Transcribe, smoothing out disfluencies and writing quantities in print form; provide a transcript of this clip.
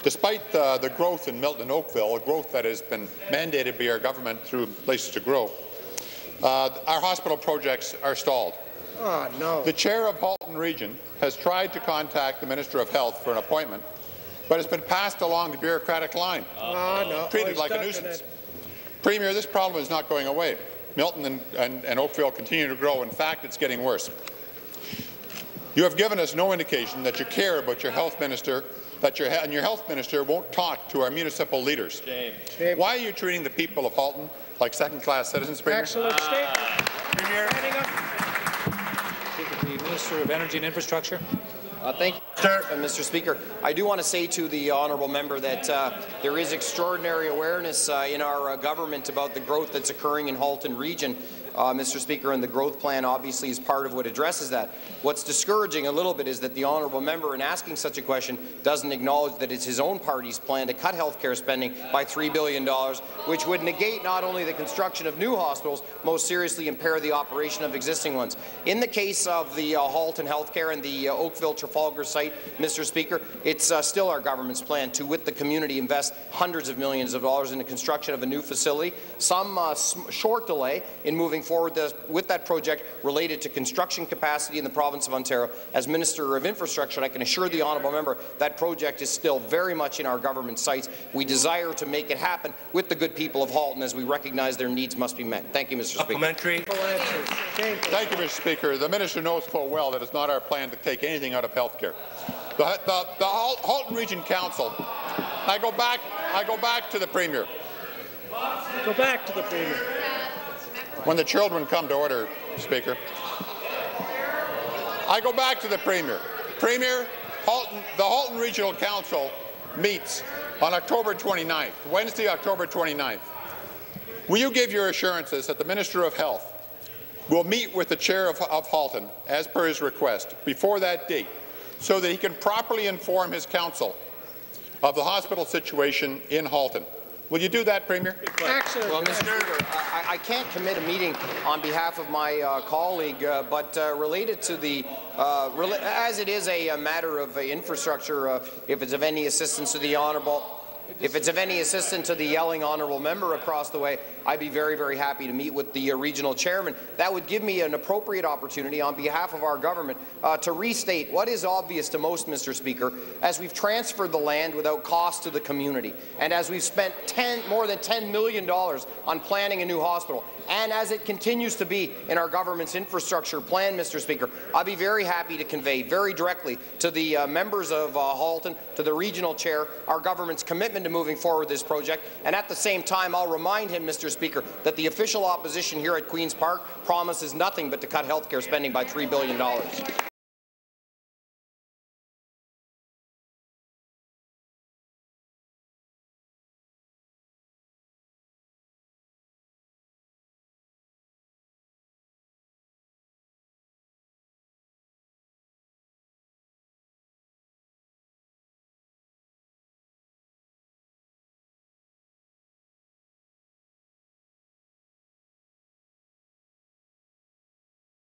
Despite the growth in Milton and Oakville, a growth that has been mandated by our government through Places to Grow, our hospital projects are stalled. Oh, no. The chair of Halton Region has tried to contact the Minister of Health for an appointment, but it's been passed along the bureaucratic line, treated like a nuisance. Premier, this problem is not going away. Milton and Oakville continue to grow. In fact, it's getting worse. You have given us no indication that you care about your health minister, and your health minister won't talk to our municipal leaders. Shame. Why are you treating the people of Halton like second-class citizens, Premier? Excellent statement. Premier. The Minister of Energy and Infrastructure. Thank you, Mr. Speaker. I do want to say to the honourable member that there is extraordinary awareness in our government about the growth that's occurring in Halton Region, Mr. Speaker, and the growth plan obviously is part of what addresses that. What's discouraging a little bit is that the honourable member, in asking such a question, doesn't acknowledge that it's his own party's plan to cut health care spending by $3 billion, which would negate not only the construction of new hospitals, most seriously impair the operation of existing ones. In the case of the Halton Healthcare and the Oakville Trafalgar site, Mr. Speaker, it's still our government's plan to, with the community, invest hundreds of millions of dollars in the construction of a new facility. Some short delay in moving forward with that project related to construction capacity in the province of Ontario. As Minister of Infrastructure, I can assure the honourable member that project is still very much in our government sights. We desire to make it happen with the good people of Halton as we recognize their needs must be met. Thank you, Mr. Speaker. Thank you, Mr. Speaker. The minister knows full well that it's not our plan to take anything out of health care. The Halton Region Council, I go back to the Premier. Go back to the Premier. When the children come to order, Speaker. I go back to the Premier. Premier, the Halton Regional Council meets on October 29th, Wednesday, October 29th. Will you give your assurances that the Minister of Health will meet with the Chair of Halton, as per his request, before that date, so that he can properly inform his council of the hospital situation in Halton? Will you do that, Premier? Excellent. Well, Mr. Speaker, I can't commit a meeting on behalf of my colleague, but related to the, as it is a matter of infrastructure, if it's of any assistance to the honourable. If it's of any assistance to the yelling honourable member across the way, I'd be very, very happy to meet with the regional chairman. That would give me an appropriate opportunity on behalf of our government to restate what is obvious to most, Mr. Speaker, as we've transferred the land without cost to the community, and as we've spent more than $10 million on planning a new hospital, and as it continues to be in our government's infrastructure plan, Mr. Speaker, I'd be very happy to convey very directly to the members of Halton, to the regional chair, our government's commitment to moving forward with this project, and at the same time I'll remind him, Mr. Speaker, that the official opposition here at Queen's Park promises nothing but to cut health care spending by $3 billion.